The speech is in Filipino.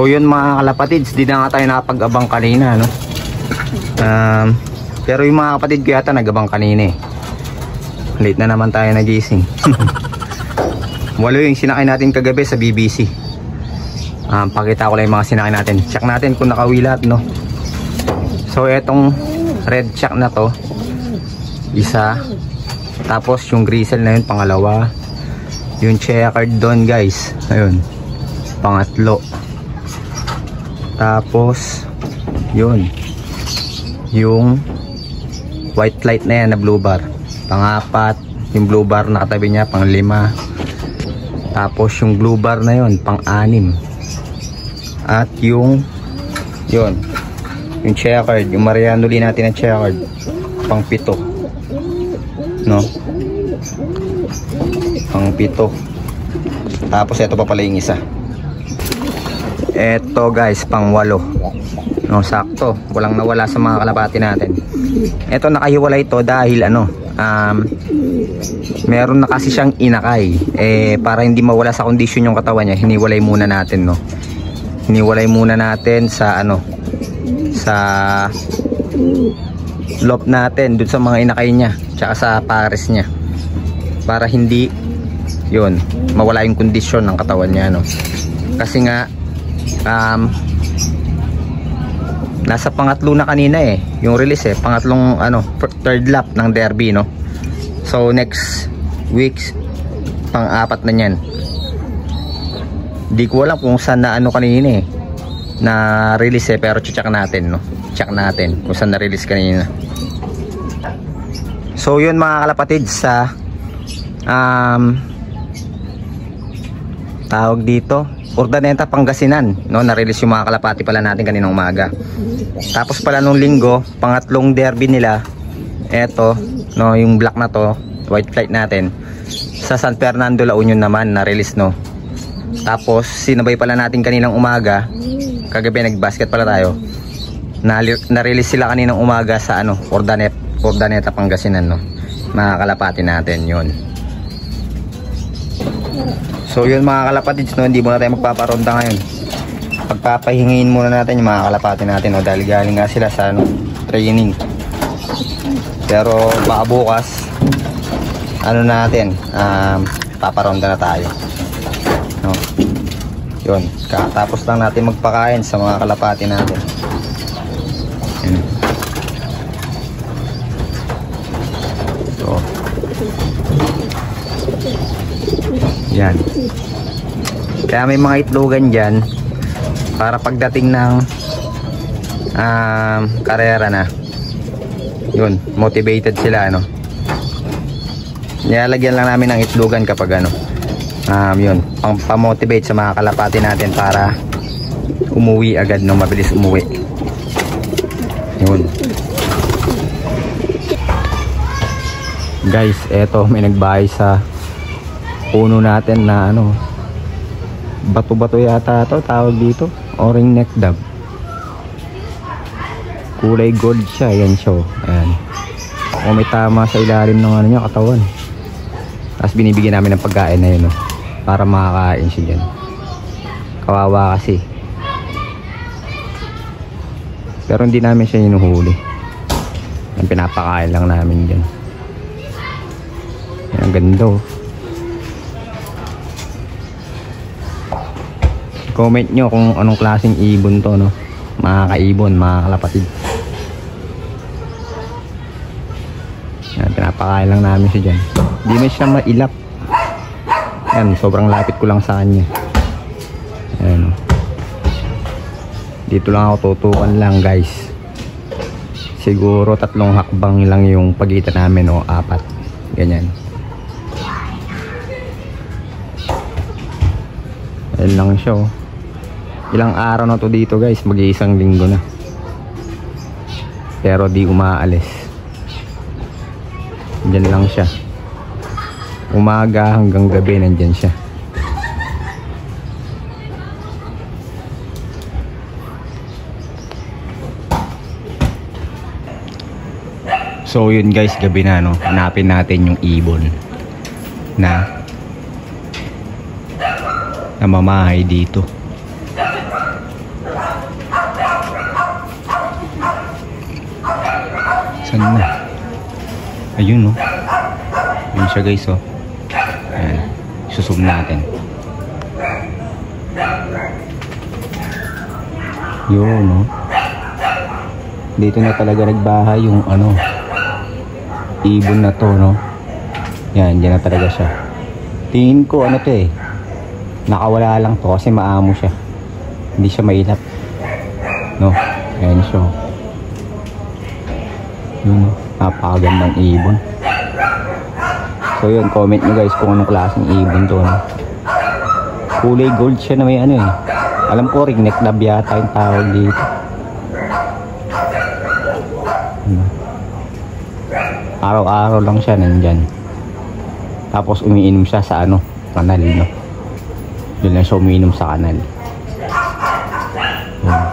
So yun mga kalapatids, di na nga tayo nakapag-abang kanina, no? Pero yung mga kapatid ko yata nag-abang kanina eh. Late na naman tayo nagising. 8 yung sinakay natin kagabi sa BBC. Pakita ko lang yung mga sinakay natin. Check natin kung nakauwi lahat, no? So etong red check na to, isa. Tapos yung grisel na yun, pangalawa. Yung checkered doon guys, ayun, pangatlo. Tapos yun, yung white light na yan na blue bar, pang-4. Yung blue bar na katabi niya, pang-5. Tapos yung blue bar na yun, pang-6. At yung yun, yung checkered, yung Marianoli natin na checkered, pang-7, no? Pang-7. Tapos ito pa pala yung isa. Eto guys, pang-8. No, sakto, walang nawala sa mga kalapati natin. Ito nakahiwalay ito dahil ano, meron na kasi siyang inakay. Para hindi mawala sa kondisyon yung katawan niya, hiniwalay muna natin, no. Hiniwalay muna natin sa ano, sa loop natin dun sa mga inakay niya, tsaka sa pares niya, para hindi yun mawala yung kondisyon ng katawan niya, no. Kasi nga nasa pangatlo na kanina eh yung release eh, pangatlong ano, third lap ng derby, no. So next weeks pang-4 na niyan. Di ko alam kung saan na ano kanina eh na release eh, pero check natin, no. Check natin kung saan na release kanina. So yun mga kalapatid, sa tawag dito, Urdaneta, Pangasinan, no, na-release yung mga kalapati pala natin kaninang umaga. Tapos pala nung linggo, pangatlong derby nila, eto, no, yung black na to, white flight natin, sa San Fernando, La Union naman, na-release, no. Tapos sinabay pala natin kaninang umaga, kagabi nag-basket pala tayo, na-release sila kaninang umaga sa ano, Urdaneta, Pangasinan, no, mga kalapati natin, yun. So yun mga kalapatids, no, hindi muna tayo magpaparonda ngayon. Pagpapahingayin muna natin yung mga kalapati natin, no, dahil galing nga sila sa ano, training. Pero baka bukas ano natin, paparonda na tayo, no. Yun, tapos lang natin magpakain sa mga kalapati natin. Yun. So yan. Kaya may mga itlogan dyan para pagdating ng karera na, yun, motivated sila, no. Nilalagyan lang namin ng itlogan kapag ano, yun, pang-motivate sa mga kalapati natin para umuwi agad, no, mabilis umuwi. Yun. Guys, eto, may nagbahay sa puno natin na ano, bato-bato yata ito tawag dito, oring neck dab, kulay gold siya, yan siya, ayan. O may tama sa ilalim ng ano niya, katawan. Tapos binibigyan namin ng pagkain na yun, no, para makakain siya dyan. Kawawa kasi, pero hindi namin siya hinuhuli, ang pinapakain lang namin dyan. Ang ganda, oh. Comment nyo kung anong klaseng ibon to, no, mga kaibon, mga kalapatid. Yan, pinapakain lang namin siya dyan. Hindi na siya mailap. Yan, sobrang lapit ko lang sa kanya. Ayan, dito lang ako tutukan lang guys. Siguro 3 hakbang lang yung pagitan namin, o 4, ganyan. Ayan lang siya, oh. Ilang araw na to dito guys, mag-iisang linggo na, pero di umaalis. Diyan lang siya, umaga hanggang gabi nandyan siya. So yun guys, gabi na, no, hanapin natin yung ibon na namamahay dito. Saan na? Ayun, oh. Ayun siya, guys, oh. Ayan. Susum natin. Yun, oh. Dito na talaga nagbahay yung ano, ibon na to, no? Yan, dyan na talaga siya. Tingin ko ano to eh, nakawala lang to kasi maamo siya, hindi siya mailap, no? Ayan siya. Yun, napakagandang ibon. So yun, comment nyo guys kung anong klaseng ibon to, no? Kulay gold siya na may ano eh, alam ko ringneck dove yata yung tawag dito. Araw-araw lang siya nandyan. Tapos umiinom siya sa ano, kanal, no? Doon lang siya umiinom sa kanal. Yun.